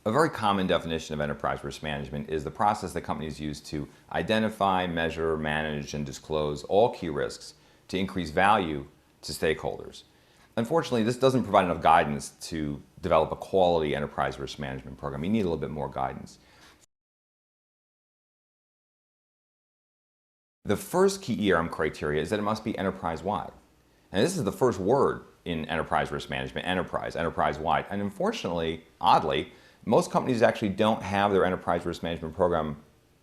A very common definition of enterprise risk management is the process that companies use to identify, measure, manage, and disclose all key risks to increase value to stakeholders. Unfortunately, this doesn't provide enough guidance to develop a quality enterprise risk management program. You need a little bit more guidance. The first key ERM criteria is that it must be enterprise-wide. And this is the first word in enterprise risk management, enterprise-wide. And unfortunately, oddly, most companies actually don't have their enterprise risk management program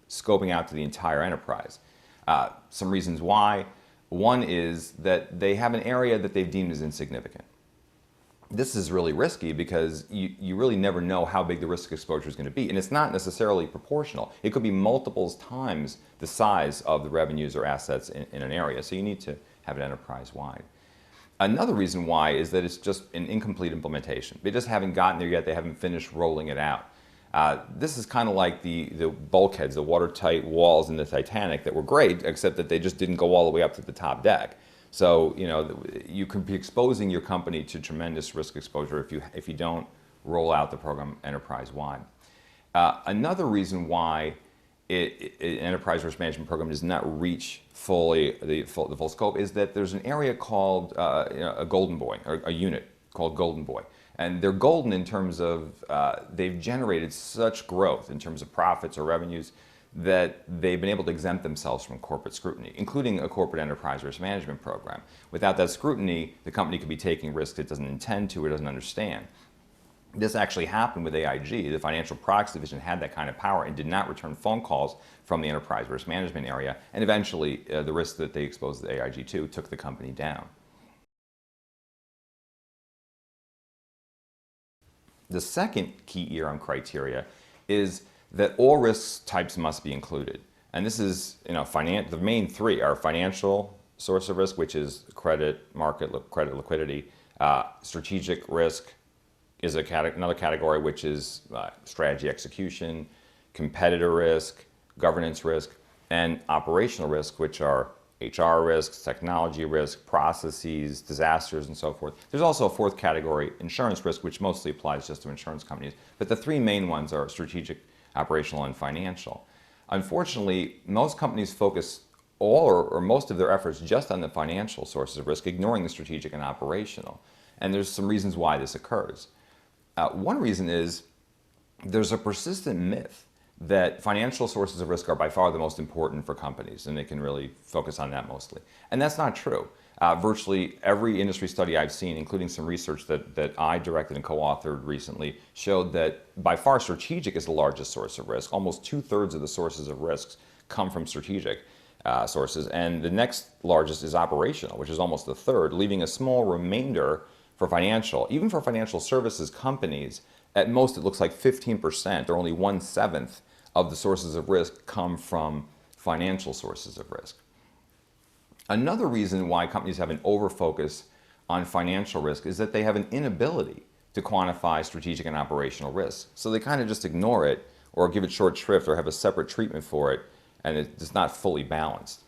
scoping out to the entire enterprise. Some reasons why. One is that they have an area that they've deemed as insignificant. This is really risky because you really never know how big the risk exposure is going to be. And it's not necessarily proportional. It could be multiples times the size of the revenues or assets in an area. So you need to have it enterprise-wide. Another reason why is that it's just an incomplete implementation. They just haven't gotten there yet. They haven't finished rolling it out. This is kind of like the bulkheads, the watertight walls in the Titanic that were great, except that they just didn't go all the way up to the top deck. So, you could be exposing your company to tremendous risk exposure if you don't roll out the program enterprise-wide. Another reason why an enterprise risk management program does not reach the full scope is that there's an area called a golden boy, or a unit called golden boy. And they're golden in terms of they've generated such growth in terms of profits or revenues that they've been able to exempt themselves from corporate scrutiny, including a corporate enterprise risk management program. Without that scrutiny, the company could be taking risks it doesn't intend to or doesn't understand. This actually happened with AIG. The Financial Products Division had that kind of power and did not return phone calls from the enterprise risk management area, and eventually the risk that they exposed the AIG to took the company down. The second key ERM criteria is that all risk types must be included. And this is, the main three are financial source of risk, which is credit, credit liquidity. Strategic risk is another category, which is strategy execution, competitor risk, governance risk, and operational risk, which are HR risks, technology risk, processes, disasters, and so forth. There's also a fourth category, insurance risk, which mostly applies just to insurance companies. But the three main ones are strategic, operational, and financial. Unfortunately, most companies focus all or most of their efforts just on the financial sources of risk, ignoring the strategic and operational. And there's some reasons why this occurs. One reason is there's a persistent myth that financial sources of risk are by far the most important for companies, and they can really focus on that mostly. And that's not true. Virtually every industry study I've seen, including some research that I directed and co-authored recently, showed that by far strategic is the largest source of risk. Almost 2/3 of the sources of risks come from strategic sources, and the next largest is operational, which is almost a third, leaving a small remainder for financial. Even for financial services companies, at most it looks like 15%, or only 1/7 of the sources of risk come from financial sources of risk. Another reason why companies have an overfocus on financial risk is that they have an inability to quantify strategic and operational risks. So they kind of just ignore it or give it short shrift or have a separate treatment for it, and it's not fully balanced.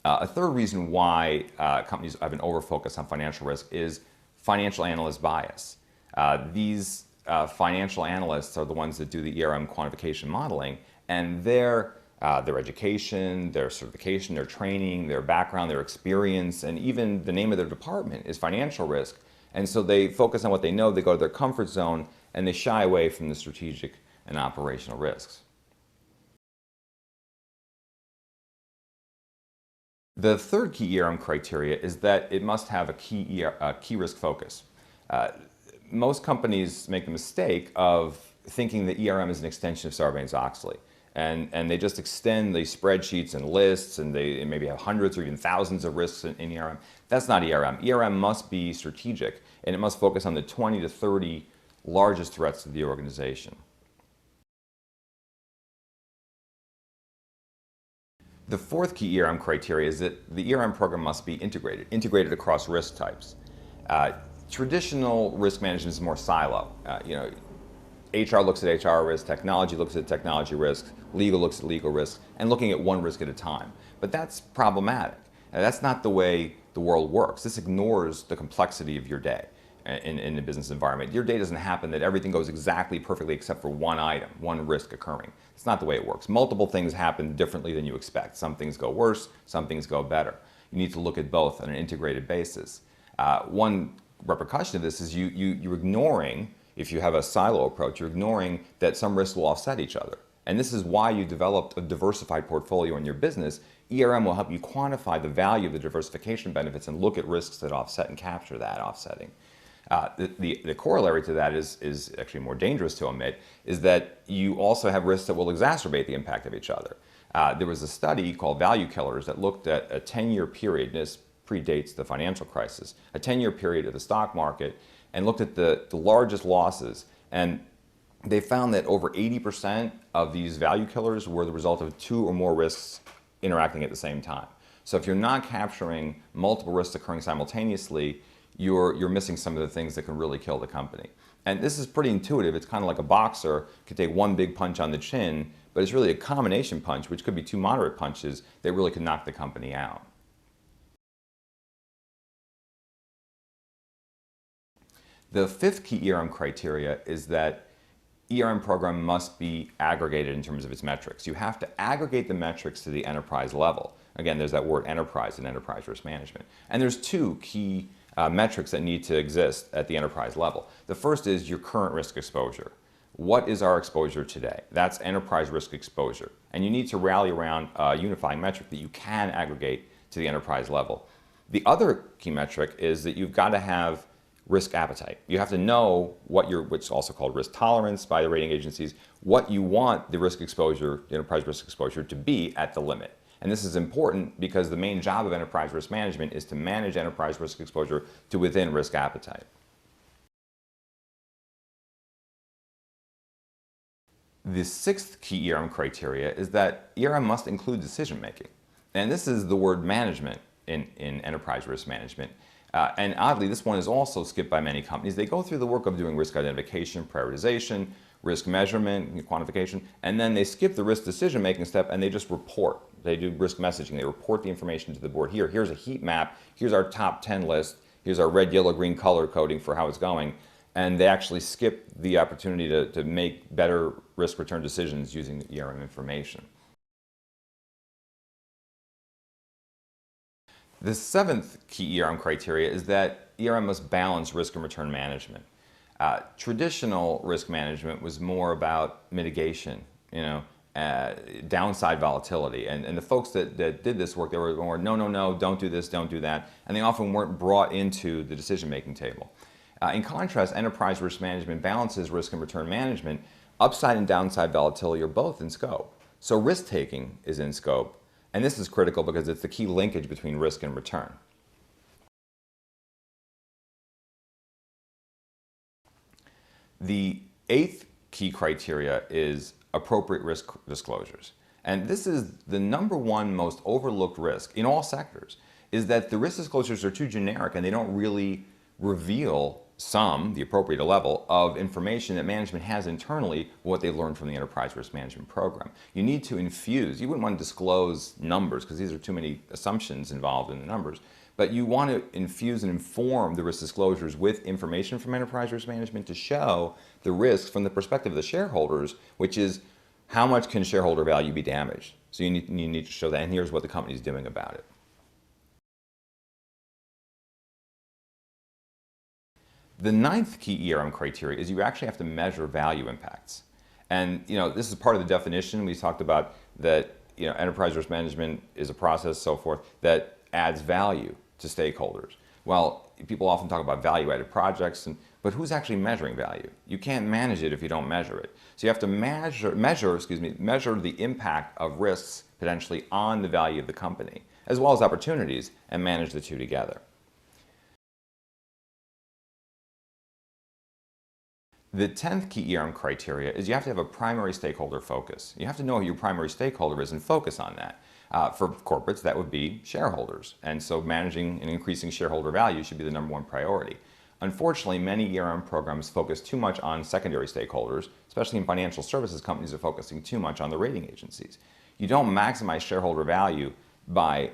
A third reason why companies have an overfocus on financial risk is financial analyst bias. These financial analysts are the ones that do the ERM quantification modeling, and their education, their certification, their training, their background, their experience, and even the name of their department is financial risk. And so they focus on what they know, they go to their comfort zone, and they shy away from the strategic and operational risks. The third key ERM criteria is that it must have a key risk focus. Most companies make the mistake of thinking that ERM is an extension of Sarbanes-Oxley. And they just extend the spreadsheets and lists, and they maybe have hundreds or even thousands of risks in ERM. That's not ERM. ERM must be strategic, and it must focus on the 20 to 30 largest threats to the organization. The fourth key ERM criteria is that the ERM program must be integrated across risk types. Traditional risk management is more silo. HR looks at HR risk, technology looks at technology risk, legal looks at legal risk, and looking at one risk at a time. But that's problematic. That's not the way the world works. This ignores the complexity of your day. in the business environment. Your day doesn't happen that everything goes exactly perfectly except for one item, one risk occurring. It's not the way it works. Multiple things happen differently than you expect. Some things go worse, some things go better. You need to look at both on an integrated basis. One repercussion of this is you're ignoring, if you have a silo approach, you're ignoring that some risks will offset each other. And this is why you developed a diversified portfolio in your business. ERM will help you quantify the value of the diversification benefits and look at risks that offset and capture that offsetting. The corollary to that is actually more dangerous to omit, is that you also have risks that will exacerbate the impact of each other. There was a study called Value Killers that looked at a 10-year period, and this predates the financial crisis, a 10-year period of the stock market, and looked at the largest losses. And they found that over 80% of these value killers were the result of two or more risks interacting at the same time. So if you're not capturing multiple risks occurring simultaneously, you're missing some of the things that can really kill the company. And this is pretty intuitive. It's kind of like a boxer could take one big punch on the chin, but it's really a combination punch, which could be two moderate punches, that really could knock the company out. The fifth key ERM criteria is that ERM program must be aggregated in terms of its metrics. You have to aggregate the metrics to the enterprise level. Again, there's that word enterprise in enterprise risk management. And there's two key metrics that need to exist at the enterprise level. The first is your current risk exposure. What is our exposure today? That's enterprise risk exposure. And you need to rally around a unifying metric that you can aggregate to the enterprise level. The other key metric is that you've got to have risk appetite. You have to know what which is also called risk tolerance by the rating agencies, what you want the risk exposure, the enterprise risk exposure, to be at the limit. And this is important because the main job of enterprise risk management is to manage enterprise risk exposure to within risk appetite. The sixth key ERM criteria is that ERM must include decision making. And this is the word management in enterprise risk management. And oddly, this one is also skipped by many companies. They go through the work of doing risk identification, prioritization, risk measurement, quantification, and then they skip the risk decision-making step and they just report. They do risk messaging. They report the information to the board. Here's a heat map. Here's our top 10 list. Here's our red, yellow, green color coding for how it's going. And they actually skip the opportunity to make better risk return decisions using the ERM information. The seventh key ERM criteria is that ERM must balance risk and return management. Traditional risk management was more about mitigation, downside volatility. And the folks that did this work, they were more, no, don't do this, don't do that. And they often weren't brought into the decision-making table. In contrast, enterprise risk management balances risk and return management. Upside and downside volatility are both in scope. So risk-taking is in scope. And this is critical because it's the key linkage between risk and return. The eighth key criteria is appropriate risk disclosures. And this is the number one most overlooked risk in all sectors, is that the risk disclosures are too generic and they don't really reveal the appropriate level of information that management has internally, what they learned from the enterprise risk management program. You need to infuse, you wouldn't want to disclose numbers because these are too many assumptions involved in the numbers, but you want to infuse and inform the risk disclosures with information from enterprise risk management to show the risks from the perspective of the shareholders, which is how much can shareholder value be damaged. So you need to show that, and here's what the company is doing about it. The ninth key ERM criteria is you actually have to measure value impacts. And this is part of the definition. We talked about that enterprise risk management is a process, so forth, that adds value to stakeholders. Well, people often talk about value-added projects, but who's actually measuring value? You can't manage it if you don't measure it. So you have to measure the impact of risks potentially on the value of the company, as well as opportunities, and manage the two together. The 10th key ERM criteria is you have to have a primary stakeholder focus. You have to know who your primary stakeholder is and focus on that. For corporates, that would be shareholders. And so managing and increasing shareholder value should be the number one priority. Unfortunately, many ERM programs focus too much on secondary stakeholders, especially in financial services companies are focusing too much on the rating agencies. You don't maximize shareholder value by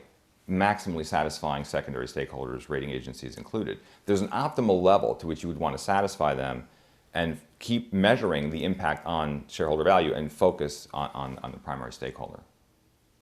maximally satisfying secondary stakeholders, rating agencies included. There's an optimal level to which you would want to satisfy them and keep measuring the impact on shareholder value and focus on the primary stakeholder.